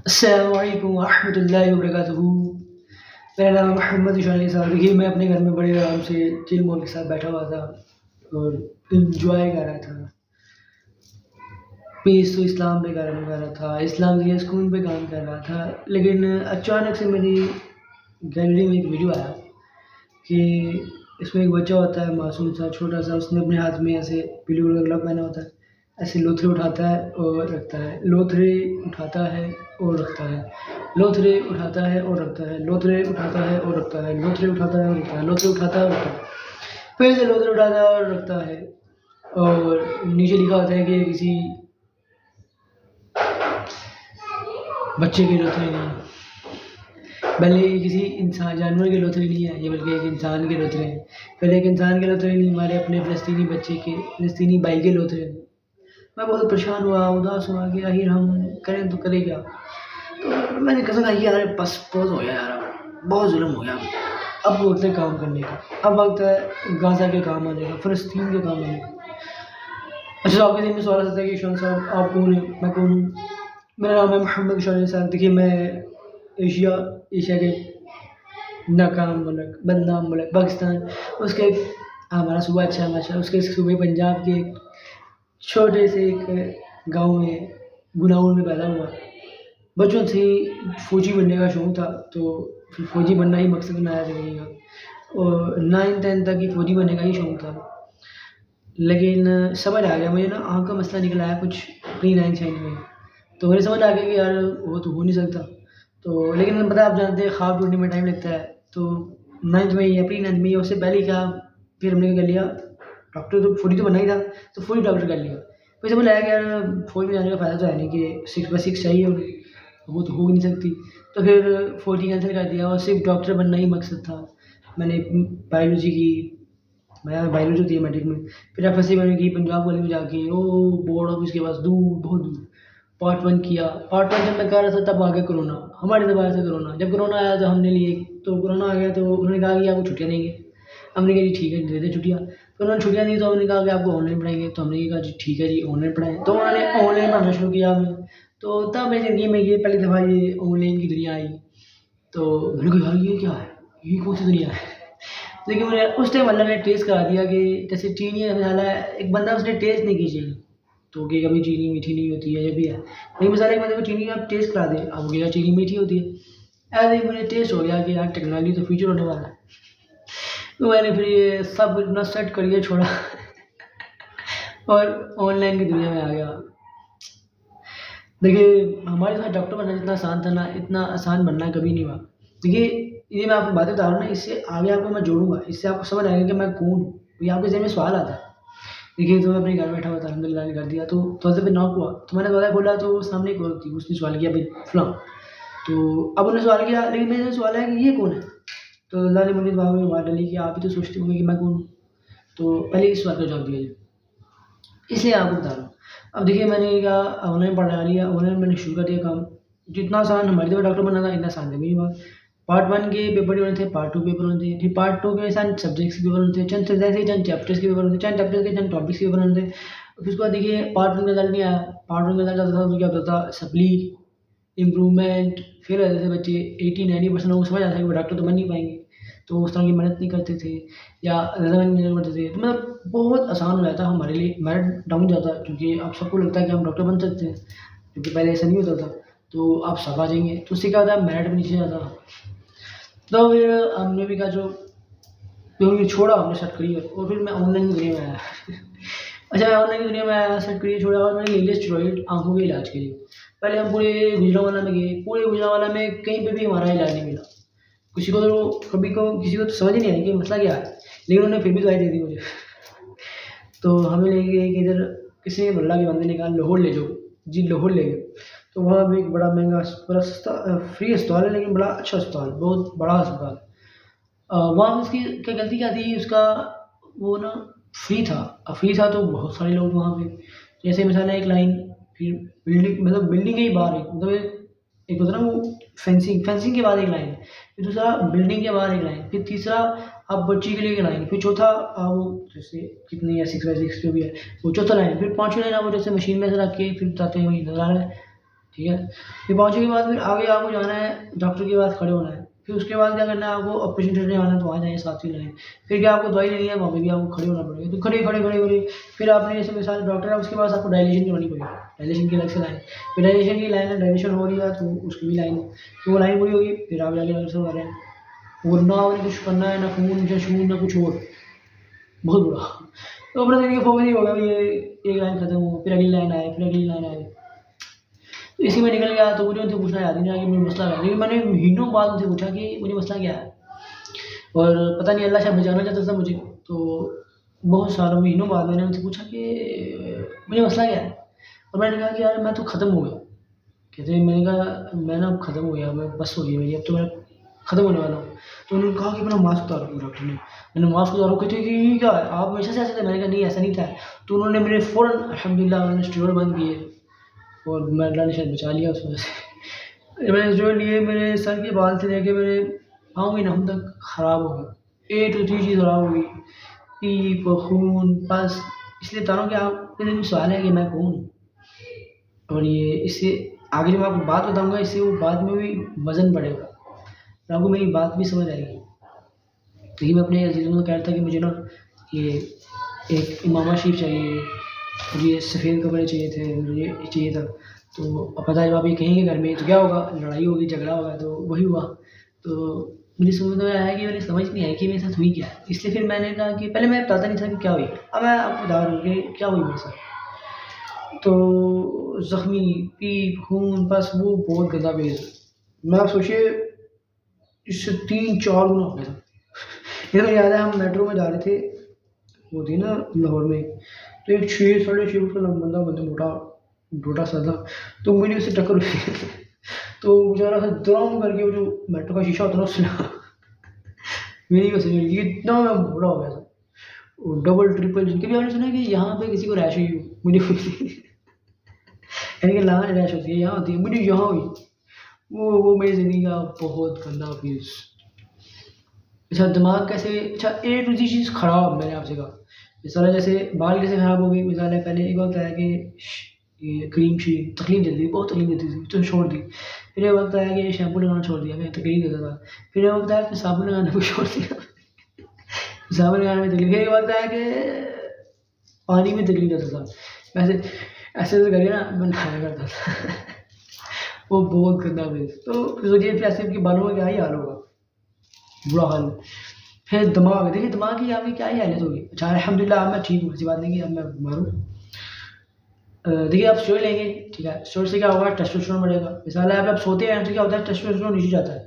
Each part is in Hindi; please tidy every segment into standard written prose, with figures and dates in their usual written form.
अस्सलाम वालेकुम रहमतुल्लाहि व बरकातुहू। मेरा नाम है मोहम्मद इशान साहब। देखिए, मैं अपने घर में बड़े आराम से चिल मोड के साथ बैठा हुआ था और एन्जॉय कर रहा था। पीस तो इस्लाम पे काम कर रहा था, इस्लाम के सुकून पे काम कर रहा था। लेकिन अचानक से मेरी गैलरी में एक वीडियो आया कि इसमें एक बच्चा होता है मासूम सा, छोटा-सा, उसने अपने हाथ में ऐसे ब्लू कलर का ग्लव पहना होता है। ऐसे लोथड़े उठाता है और रखता है, लोथड़े उठाता है और रखता है, लोथड़े उठाता है और रखता है, लोथड़े उठाता है और रखता है, लोथड़े उठाता है और रखता है, लोथड़े उठाता है और रखता है। फिर से लोथड़े उठाता है और रखता है और नीचे लिखा होता है कि ये किसी बच्चे की लोथड़ी नहीं है, भले ये किसी इंसान जानवर की लोथड़ी नहीं है, ये बल्कि एक इंसान की लोथड़ी है। पहले एक इंसान की लोथड़ी नहीं, हमारे अपने फ़लस्तीनी बच्चे के, फ़लस्तीनी भाई की लोथड़ी है। मैं बहुत परेशान हुआ, उदास हुआ कि आखिर हम करें तो करें क्या? तो मैंने कहा था यार बस बहुत हो गया यार, अब बहुत ज़ुल्म हो गया। अब वक़्त है काम करने का, अब वक़्त है गाज़ा के काम आने का, फ़लस्तीन के काम आने का। अच्छा, तो आपके ज़हन में सवाल आ सकता है कि ईशान साहब आप कौन हैं? मैं कौन हूँ? मेरा नाम है मोहम्मद इशान साहब। देखिए, मैं एशिया एशिया के नाकाम मुल्क, बदनाम मुल्क पाकिस्तान, उसके हमारा सूबा अच्छा है माशाअल्लाह, उसके सूबे पंजाब के छोटे से एक गाँव में गुनाहों में पैदा हुआ। बचपन से ही फ़ौजी बनने का शौक था, तो फिर फ़ौजी बनना ही मकसद बनाया ज़िंदगी का और 9th-10th तक ही फ़ौजी बनने का ही शौक था। लेकिन समझ आ गया मुझे ना, आँख का मसला निकल आया कुछ प्री 9th-10th में, तो मुझे समझ आ गया कि यार वो तो हो नहीं सकता। तो लेकिन पता है, आप जानते हैं ख्वाब टूटने में टाइम लगता है, तो 9th में या प्री 9th में या उससे पहले क्या, फिर हमने क्या कर लिया, डॉक्टर तो फ़ौजी तो बनना ही था, तो फ़ौजी डॉक्टर कर लिया। फिर समझ आया कि यार फ़ौज में जाने का फ़ायदा तो है नहीं कि 6/6 चाहिए उन्हें, वो तो हो ही नहीं सकती। तो फिर फ़ौजी कैंसल कर दिया और सिर्फ़ डॉक्टर बनना ही मकसद था। मैंने बायोलॉजी की, मैं बायोलॉजी होती है मैट्रिक में, फिर एफएससी मैंने की पंजाब कॉलेज में जाके, बोर्ड ऑफिस के पास दूर, बहुत दूर। पार्ट 1 किया, पार्ट 1 जब मैं कर रहा था तब आ गया कोरोना, हमारी तरफ आया था कोरोना। जब कोरोना आया तो हमने लिए, तो कोरोना आ गया तो उन्होंने कहा कि आपको छुट्टियाँ देंगे। हमने कहा जी ठीक है, दे दें छुट्टियाँ। तो उन्होंने छुट्टियाँ दी तो हमने कहा कि आपको ऑनलाइन पढ़ाएँगे, तो हमने ये कहा जी ठीक है जी, ऑनलाइन पढ़ाएँ। तो उन्होंने ऑनलाइन पढ़ाना शुरू किया हमें, तो तब मेरी ज़िंदगी में ये पहली दफ़ा ये ऑनलाइन की दुनिया आई। तो मैंने कहा यार ये क्या है? ये कौन सी दुनिया है? लेकिन मुझे उस टाइम अल्लाह ने टेस्ट करा दिया कि जैसे चीनी हमें डाला है, एक बंदा उसने टेस्ट नहीं की चीनी, तो कहेगा भाई चीनी मीठी नहीं होती है, ये भी है। लेकिन मिसाल एक बंदे को चीनी आप टेस्ट करा दें, अब वो कहेगा चीनी मीठी होती है। ऐसे ही मुझे टेस्ट हो गया कि यार टेक्नोलॉजी तो फ्यूचर होने वाला है। तो मैंने फिर ये सब अपना सेट कर लिया, छोड़ा और ऑनलाइन की दुनिया में आ गया। देखिए, हमारे साथ डॉक्टर बनना जितना आसान था ना, इतना आसान बनना कभी नहीं हुआ। देखिए, ये मैं आपको बातें बता रहा हूँ ना, इससे आगे आपको मैं जोड़ूँगा, इससे आपको समझ आएगा कि मैं कौन हूँ। ये आपके ज़हन में सवाल आता है। देखिए, तो मैं अपने घर बैठा हुआ था, अल्हम्दुलिल्लाह ने कर दिया, तो दरवाज़े पे नॉक हुआ, तो मैंने दरवाज़ा खोला तो सामने एक औरत थी, उसने सवाल किया, "भई फलाँ।" तो अब उन्होंने सवाल किया, लेकिन मेरे सवाल है कि ये कौन है? तो अल्लाह ने मुझे दिमाग में बात डाली कि आप भी तो सोचते होंगे कि मैं कौन हूँ? तो पहले इस सवाल का जवाब दिया जाए। इसलिए आपको बता रहा हूँ। अब देखिए, मैंने क्या ऑनलाइन पढ़ा लिया, ऑनलाइन मैंने शुरू कर दिया काम। जितना आसान हमारी तरह डॉक्टर बनना था, इतना आसान कभी नहीं हुआ। पार्ट 1 के पेपर नहीं होने थे, पार्ट 2 पेपर होने थे, फिर पार्ट 2 के चंद सब्जेक्ट्स के पेपर होने थे, चंद सब्जेक्ट्स के चंद चैप्टर्स के पेपर होने थे, चंद चैप्टर्स के चंद टॉपिक्स के पेपर होने थे। फिर उसके बाद देखिए पार्ट 1 का रिज़ल्ट नहीं आया, पार्ट 1 का रिज़ल्ट आता था तो क्या होता था, सप्ली, इम्प्रूवमेंट, फेल हो जाते थे बच्चे, 80-90% लोगों को समझ आता था कि वो डॉक्टर तो बन नहीं पाएँगे। तो उस तरह की मेहनत नहीं करते थे या ज़्यादा मेहनत नहीं करते थे। तो मतलब बहुत आसान हो जाता हमारे लिए, मेरिट डाउन जाता क्योंकि अब सबको लगता है कि हम डॉक्टर बन सकते हैं, क्योंकि पहले ऐसा नहीं होता था। तो आप सब आ जाएँगे, तो उससे क्या होता है मेरिट भी नीचे जाता। तो फिर हमने भी कहा जो, तो फिर छोड़ा हमने सर्च करियर और फिर मैं ऑनलाइन की दुनिया में आया। अच्छा, मैं ऑनलाइन की दुनिया में आया, सर्च करियर छोड़ा और मैंने ले लिया स्टेरॉइड आँखों के इलाज के लिए। पहले हम पूरे गुजरांवाला में गए, पूरे गुजरांवाला में कहीं पे भी हमारा इलाज नहीं मिला। किसी को तो समझ ही नहीं आई कि मसला क्या है, लेकिन उन्होंने फिर भी दवाई दे दी मुझे। तो हमें ले गए कि इधर, किसी मोहल्ला के बंदे ने कहा लाहौर ले जाओ, जी लाहौर ले गए। तो वहाँ भी एक बड़ा महँगा बड़ा सस्ता फ्री अस्पताल है, लेकिन बड़ा अच्छा अस्पताल, बहुत बड़ा अस्पताल। वहाँ पे उसकी क्या गलती क्या थी उसका, वो ना फ्री था। फ्री था तो बहुत सारे लोग वहाँ पे, जैसे मिसाल है एक लाइन, फिर बिल्डिंग, मतलब बिल्डिंग के ही बाहर एक, मतलब एक होता है ना वो फेंसिंग के बाद एक लाइन, फिर दूसरा बिल्डिंग के बाहर एक लाइन, फिर तीसरा आप बच्ची के लिए एक लाइन, फिर चौथा वो जैसे कितनी है 6x6 जो भी है वो चौथा लाइन, फिर पाँचवीं लाइन आप वो जैसे मशीन में से रख के फिर बताते हैं वही नज़र आ रहा है, ठीक है। ये पहुँचने के बाद फिर आगे आपको जाना है, डॉक्टर के पास खड़े होना है। फिर उसके बाद क्या करना है, आपको ऑपरेशन थिएटर आना है तो वहाँ जाइए, साथ ही लाइन। फिर क्या आपको दवाई लेनी है, वहाँ पे भी आपको खड़े होना पड़ेगा। तो खड़े फिर आपने जैसे मिसाल डॉक्टर है उसके पास आपको डायलिशन करवानी पड़ेगी, डायलिशन की अलग से लाइन। फिर डायलिशन की लाइन है, डायलिशन हो रही है तो उसकी भी लाइन है। तो वो लाइन पूरी होगी फिर आप जाके डॉक्टर से बता रहे हैं। और ना आपने कुछ करना है, ना खून ना शून ना कुछ और, बहुत बुरा। तो अपना ज़िंदगी फोकस ही होगा ये, एक लाइन खत्म हो फिर अगली लाइन आए, फिर अगली लाइन आए। तो इसी में निकल गया। तो मुझे उनसे पूछना याद ही नहीं आया कि मुझे मसला क्या है, लेकिन मैंने महीनों बाद उनसे पूछा कि मुझे मसला क्या है। और पता नहीं अल्लाह शायद बचाना चाहता था मुझे। तो बहुत सालों महीनों बाद मैंने उनसे पूछा कि मुझे मसला क्या है। और मैंने कहा कि यार मैं तो ख़त्म हो गया। कहते हैं, मैंने कहा मैं ना अब ख़त्म हो गया, मैं बस हो गई मेरी, अब तो मैं ख़त्म होने वाला हूँ। तो उन्होंने कहा कि अपना मास्क उतारो, डॉक्टर ने। मैंने मास्क उतारो, कहते कि ये क्या है, आप हमेशा से ऐसे थे। मैंने कहा नहीं ऐसा नहीं था। तो उन्होंने मेरे फ़ौरन अल्हम्दुलिल्लाह उन्होंने स्टेरॉइड बंद किए और मैं अल्लाह ने शायद बचा लिया उस वजह से। मैंने स्टेरॉइड लिए, मेरे सर के बाल से लेके मेरे पाँव के नाखून तक ख़राब हो गए, ए टू ज़ेड चीज़ ख़राब हो गई, पीप खून पस। इसलिए बता रहा हूँ कि आपके दिल में सवाल है कि मैं कौन हूँ। और ये इससे आगे जो मैं आपको बात बताऊँगा, इससे वो बाद में भी वज़न बढ़ेगा और आपको मेरी बात भी समझ आएगी। तो ये मैं अपने अज़ीज़ों को कह रहा था कि मुझे ना ये एक इमामा शीप चाहिए, मुझे ये सफ़ेद कपड़े चाहिए थे, मुझे ये चाहिए था। तो अब पता है जब आप ये कहेंगे घर में तो क्या होगा, लड़ाई होगी, झगड़ा होगा। तो वही हुआ। तो मुझे समझ में आया कि मुझे समझ नहीं आई कि मेरे साथ हुई क्या है। इसलिए फिर मैंने कहा कि पहले मैं बताता नहीं था कि क्या हुई। अब मैं आपको बता रहा हूँ कि क्या हुई मेरे साथ। तो ज़ख्मी, पीप, खून, बस वो बहुत गंदा फेज़। मैं आप सोचिए इससे 3-4 गुना हो गया था। ये तो याद है हम मेट्रो में जा रहे थे, वो थी ना लाहौर में। तो एक 6 साढ़े 6 फुट का बंदा बंदा मोटा मोटा सा था। तो मेरी उससे टक्कर हुई। तो बेचारा सा दड़ाम करके वो जो मेट्रो का शीशा होता है ना उससे लगा। मेरी वजह से ये इतना मैं मोटा हो गया था। वो डबल ट्रिपल, कभी आपने सुना है कि यहाँ पे किसी को रैश हुई हो? मुझे हुई। यानी कि यहाँ रैश होती है, यहाँ होती है, मुझे यहाँ हुई। वो मेरी ज़िंदगी का बहुत गंदा फेज़। अच्छा दिमाग कैसे, अच्छा ए टू ज़ेड चीज़ खराब मैंने आपसे कहा। मिसाल है जैसे बाल कैसे खराब हो गई, मिसाल है पहले एक वक़्त आया कि ये क्रीम शी तकलीफ़ देती थी, बहुत तकलीफ़ देती थी, तो छोड़ दी। फिर एक वक़्त आया कि शैम्पू लगाना छोड़ दिया, फिर तकलीफ़ देता था। फिर एक वक़्त आया कि साबुन लगाना भी छोड़ दिया। साबुन लगाने में तकलीफ़। फिर एक वक़्त आया कि पानी में तकलीफ़ देता था। वैसे ऐसे करके ना मैं नहाया करता था। वो बहुत गंदा फेज़। तो फिर सोचिए फिर ऐसे आपके बालों का क्या ही हाल होगा, बुरा हाल। फिर दिमाग, देखिए दिमाग की आपकी क्या ही हालत होगी। अच्छा अल्हम्दुलिल्लाह अब मैं ठीक हूँ, ऐसी बात नहीं कि अब मैं बीमार हूँ। देखिए आप स्टेरॉइड लेंगे, ठीक है, स्टेरॉइड से क्या होगा, टेस्टोस्टेरोन बढ़ेगा। मिसाल है आप सोते हैं तो क्या होता है, टेस्टोस्टेरोन नीचे जाता है।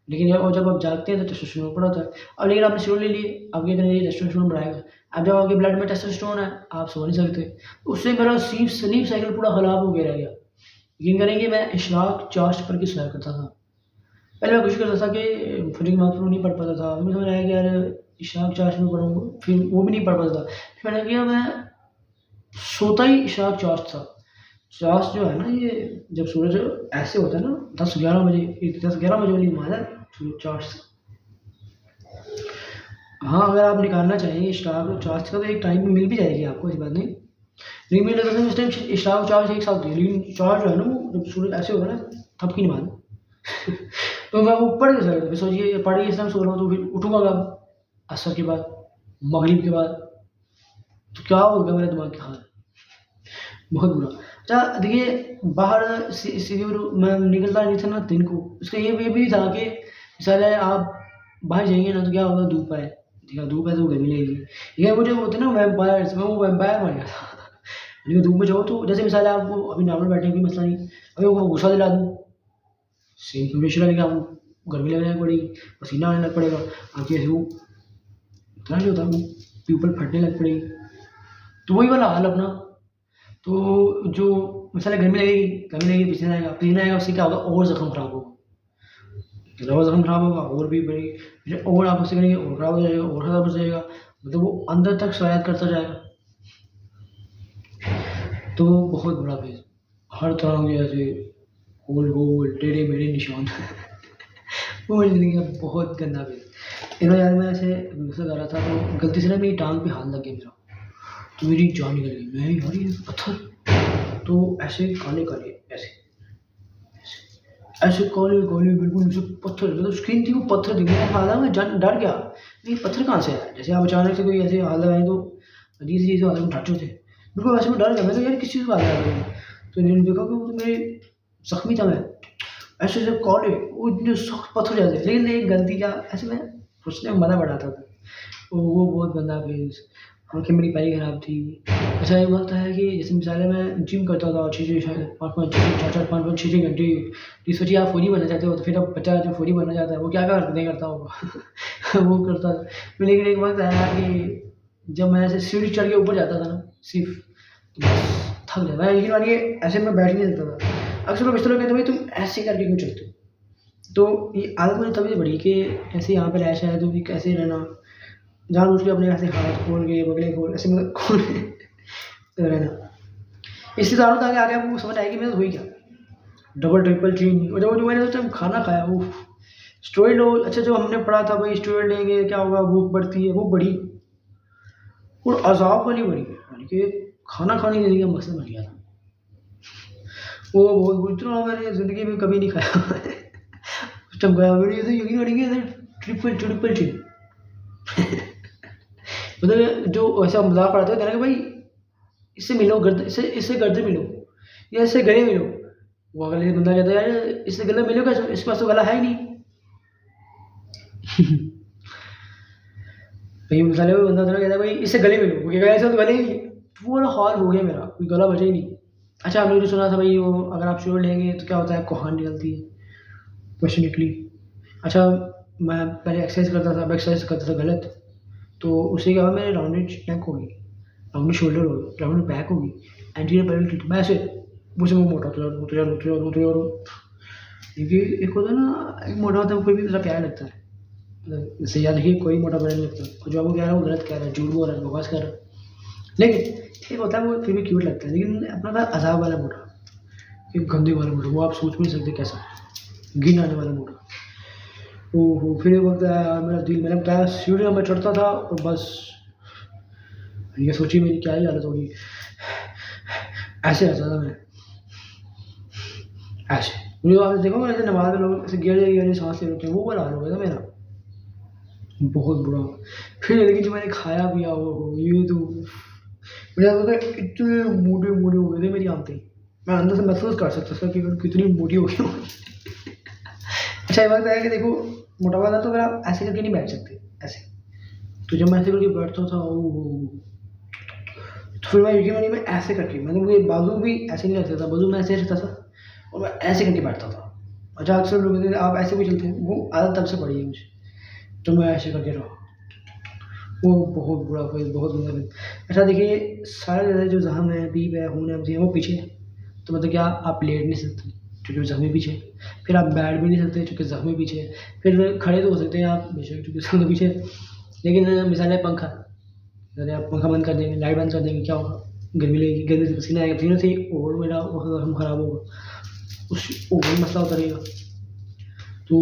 लेकिन जब आप जागते हैं तो टेस्टोस्टेरोन ऊपर होता है। अब लेकिन आपने स्टेरॉइड ले लिए, अब क्या करेंगे, टेस्टोस्टेरोन बढ़ाएगा। अब जब आपके ब्लड में टेस्टोस्टेरोन है, आप सो नहीं सकते। उससे मेरा स्लीप साइकिल पूरा खराब हो गया रह गया। यकीन करेंगे मैं इशराक चार्ज पढ़ के सोया करता था। पहले मैं कोशिश करता था कि फजर की नमाज़ पढ़ूँ, नहीं पढ़ पाता था। फिर समझ आया कि यार इशराक चार्ज में पढ़ूँ, फिर वो भी नहीं पढ़ पाता था। फिर मैंने किया, मैं सोता ही इशराक चार्ज था। चार्ज जो है ना, ये जब सूरज ऐसे होता है ना 10-11 बजे, 10-11 बजे वाली नमाज़ है सूरज चार्ज था। हाँ, अगर आप निकालना चाहें इशराक चार्ज का तो एक टाइम पे मिल भी जाएगी आपको, ऐसी बात नहीं। लेकिन मुझे लगता था उस टाइम इशराक चार्ज एक साथ थी, लेकिन चार्ज जो है ना वो जब सूरज ऐसे होगा ना तब की नमाज़। तो मैं वो पढ़ के सोया था। फिर सोचिए पढ़ के इस टाइम सो रहा हूँ तो फिर उठूँगा कब? असर के बाद, मगरिब के बाद। तो क्या होगा मेरे दिमाग का हाल? बहुत बुरा। अच्छा देखिए बाहर से मैं निकलता नहीं था ना दिन को, उसका ये भी था कि मिसाल है आप बाहर जाएँगे ना तो क्या होगा, धूप है, ठीक है, धूप है तो गर्मी लगेगी। ये वो जो होते हैं ना वैम्पायर्स, मैं वो वैम्पायर बन गया था। लेकिन धूप में जाओ तो जैसे मिसाल है आपको अभी नॉर्मल बैठे हैं, कोई मसला नहीं, अभी वो गुस्सा दिला दूँ, सेम टेम्परेचर लगेगा, आपको गर्मी लगने लग पड़ेगी, पसीना आने लग पड़ेगा, आँखें ऐसे वो इतना नहीं होता, वो प्यूपल फटने लग पड़ेगी। तो वही वाला हाल अपना। तो जो मिसाल है गर्मी लगेगी, पसीना आएगा, उससे क्या होगा, और ज़ख्म खराब होगा। और ज़ख्म खराब होगा और भी बड़ी, फिर और आप उससे करेंगे और खराब हो जाएगा, और खराब हो जाएगा, मतलब वो अंदर तक सरायत करता जाएगा। तो वो बहुत बड़ा फेज़, हर तरह के ऐसे गोल-गोल, टेढ़े-मेढ़े निशान। वो मेरी ज़िंदगी का बहुत गंदा फेज़। एक बार यार मैं ऐसे दूसरा जा रहा था तो गलती से ना मेरी टाँग पे हाथ लग गया मेरा, तो मेरी जान निकल गई। मैं यार ये पत्थर, तो ऐसे काले-काले ऐसे। ऐसे काले-काले बिल्कुल जैसे पत्थर, मतलब स्क्रीन थी वो पत्थर थी। मैं हालाँकि मैं जान डर गया, ये पत्थर कहाँ से आया? जैसे आप अचानक से कोई ऐसे हालत आए तो अजीब-सी चीज़ें हालत में ढाँचे थे। बिल्कुल वैसे मैं डर गया, मैं कहा यार किस चीज़ का हालत आ गया? तो इन्होंने देखा कि वो तो मेरे ज़ख्मी था मैं, ऐसे-ऐसे काले वो इतने सख्त पत्थर जैसे। लेकिन एक गलती क्या, ऐसे मैं सोचने में मज़ा बड़ा आता था। वो बहुत गंदा फेज़, आँखें मेरी पहले ही खराब थी। अच्छा एक वक़्त है कि जैसे मिसाल है मैं जिम करता था 6-6 शायद 5-5 6-6 4-4 5-5 6-6 घंटे। ये सोचिए आप फौजी बनना चाहते हो तो फिर अब बच्चा जो फौजी बनना चाहता है वो क्या-क्या हरकतें करता होगा। वो करता था। फिर लेकिन एक वक़्त आया कि जब मैं ऐसे सीढ़ी चढ़ के ऊपर जाता था ना सिर्फ़, तो बस थक जाता। लेकिन मानिए ऐसे मैं बैठ नहीं सकता था। अक्सर लोग इस तरह कहते हैं भाई तुम ऐसे करके क्यों चलते हो? तो ये आदत मुझे तभी से पड़ी कि ऐसे यहाँ पे रैश है तो भी कैसे रहना, जानबूझ के अपने ऐसे हाथ खोल के बगले खोल ऐसे मतलब खोल के रहना। इससे ज़्यादा आगे आगे आपको समझ आएगी मेरे साथ हुई क्या। डबल ट्रिपल चीन और जो जो मैंने उस टाइम खाना खाया उफ़! स्टेरॉइड लो अच्छा जो हमने पढ़ा था भाई स्टेरॉइड लेंगे क्या होगा भूख बढ़ती है, वो बढ़ी और अज़ाब वाली बढ़ी। यानी कि खाना खाने की ज़िंदगी का मकसद बन गया था। वो बहुत इतना मैंने ज़िंदगी में कभी नहीं खाया। उस टाइम खाया मैंने ऐसे यकीन मानिए ऐसे ट्रिपल ट्रिपल चीन। मतलब जो ऐसा मज़ाक उड़ाते थे ना कि भाई इससे मिलो गर्द इससे इससे गर्दन मिलो या इससे गले मिलो। वो अगले बंदा कहता है यार इससे गले मिलो कैसे? इसके पास तो गला है ही नहीं। भाई मिसाल है वो बंदा थोड़ा कहता है भाई इससे गले मिलो, वो कहेगा ऐसा तो गले ही नहीं है। तो वो वाला हाल हो गया मेरा, कोई गला बचा ही नहीं। अच्छा आपने जो सुना था भाई वो अगर आप स्टेरॉइड लेंगे तो क्या होता है कोहान निकलती है, वैसे निकली। अच्छा मैं पहले एक्सरसाइज करता था, अब एक्सरसाइज करता था गलत, तो उससे क्या हुआ मेरे राउंडेड नेक हो गई, राउंडेड शोल्डर हो गई, राउंडेड बैक हो गई, एंटीरियर पेल्विक टिल्ट। मैं ऐसे मुझे मुँह मोटा होता जा रहा हूँ, होता जा रहा हूँ, होता जा रहा हूँ, होता जा रहा हूँ। देखिए एक होता है ना, एक मोटा होता है वो कोई भी थोड़ा प्यारा लगता है। मतलब जैसे याद रखिए कोई मोटा बुरा नहीं लगता, और जो आपको कह रहा है वो गलत कह रहा है, झूठ बोल रहा है, बकवास कर रहा है। लेकिन एक होता है वो फिर भी क्यूट लगता है, लेकिन अपना था अज़ाब वाला मोटा, एक गंदे वाला मोटा, वो आप सोच भी नहीं सकते कैसा, घिन आने वाला मोटा। ओहो! फिर एक वक़्त आया यार मेरा दिल, मैंने बताया सीढ़ियाँ मैं चढ़ता था और बस ये सोचिए मेरी क्या ही हालत होगी। ऐसे रहता था मैं, ऐसे। मुझे आपने देखा होगा ऐसे नमाज़ में लोग ऐसे गहरे-गहरे साँस ले लेते हैं, वो वाला हाल हो गया था मेरा, बहुत बुरा। फिर लेकिन जो मैंने खाया पिया ओहो! ये तो मुझे ऐसा लगता है इतने मोटे-मोटे हो गए थे मेरी आंतें। मैं अंदर से महसूस कर सकता था कि कितनी मोटी हो गई हूँ। अच्छा ये बात है कि देखो मोटापा था तो फिर आप ऐसे करके नहीं बैठ सकते, ऐसे। तो जब मैं ऐसे करके बैठता था ओहो! तो फिर मैं यकीन मानिए मैं ऐसे करके मतलब मुझे बाजू भी ऐसे नहीं रखता था, बाजू में ऐसे रखता था और मैं ऐसे करके बैठता था। अच्छा अक्सर लोग कहते थे आप ऐसे भी चलते हैं, वो आदत तब से पड़ी है मुझे, तो मैं ऐसे करके रहा। वो बहुत बुरा फ़ेज़, बहुत गंदा फ़ेज़। अच्छा देखिए सारे ज़्यादा जो ज़ख्म है, पीप है, खून है, वो पीछे है। तो मतलब क्या आप लेट नहीं सकते क्योंकि ज़ख्म पीछे है। फिर आप बैठ भी नहीं सकते क्योंकि ज़ख्म पीछे है। फिर खड़े तो हो सकते हैं आप बेशक क्योंकि ज़ख्म पीछे है। लेकिन मिसाल है पंखा, अगर आप पंखा बंद कर देंगे, लाइट बंद कर देंगे, क्या होगा? गर्मी लगेगी, गर्मी से पसीना आएगा, पसीने से ही और मेरा वो ज़ख्म खराब होगा, उस और भी मसला होता रहेगा। तो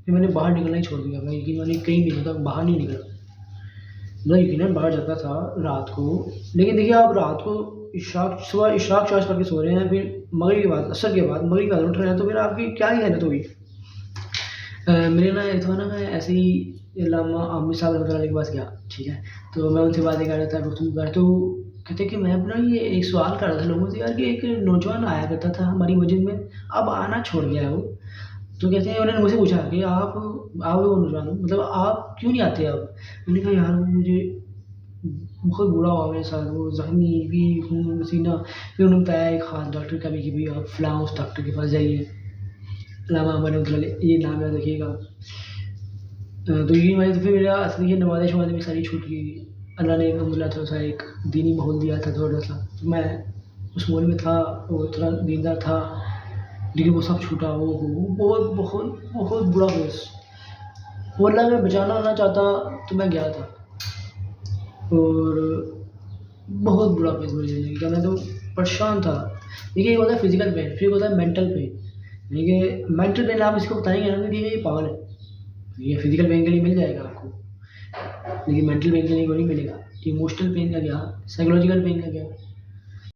फिर मैंने बाहर निकलना ही छोड़ दिया। मैं यकीन मानिए कई महीनों तक बाहर नहीं निकला। मैं यकीनन बाहर जाता था रात को, लेकिन देखिए आप रात को इशराक सुबह इशराक चार्ज करके सो रहे हैं, फिर मगरिब के बाद असर के बाद मगरिब के बाद उठ रहे हैं, तो फिर आपकी क्या ही हालत होगी। मेरे ना एक था ना मैं ऐसे ही अल्लामा आमिर साहब रहमतुल्लाह अलैह के पास गया, ठीक है? तो मैं उनसे बातें कर रहा था, गुफ्तगू कर, तो कहते कि मैं अपना ये एक सवाल कर रहा था लोगों से यार कि एक नौजवान आया करता था हमारी मस्जिद में, अब आना छोड़ गया है वो। तो कहते हैं उन्होंने मुझसे पूछा कि आप वो नौजवान हो, मतलब आप क्यों नहीं आते अब? मैंने कहा यार वो मुझे बहुत बुरा हुआ मेरे साथ, वो ज़ख्मी भी खून पसीना। फिर उन्होंने बताया एक ख़ास डॉक्टर का भी कि भई आप फलाँ उस डॉक्टर के पास जाइए, अल्लामा अमर रहमतुल्लाह अलैह, ये नाम याद रखिएगा। तो यही वजह से फिर मेरा असली ये नमाज़ें-शमाज़ें भी सारी छूट गई। अल्लाह ने अल्हम्दुलिल्लाह थोड़ा-सा एक दीनी माहौल दिया था थोड़ा-सा। तो मैं उस माहौल में था और थोड़ा दीनदार था, लेकिन वो सब छूटा। ओहो! बहुत, बहुत, बहुत बुरा फेज़। वो अल्लाह अगर बचाना ना चाहता तो मैं गया था। और बहुत बुरा फेज़ मेरी ज़िंदगी का, मैं तो परेशान था। देखिए एक होता है फ़िज़िकल पेन, फिर एक होता है मेंटल पेन। देखिए मेंटल पेन आप इसको बताएँगे ना तो कहेंगे ये पागल है। ये फ़िज़िकल पेन के लिए मिल जाएगा आपको, लेकिन मेंटल पेन के लिए वो नहीं मिलेगा। इमोशनल पेन का क्या? साइकोलॉजिकल पेन का क्या?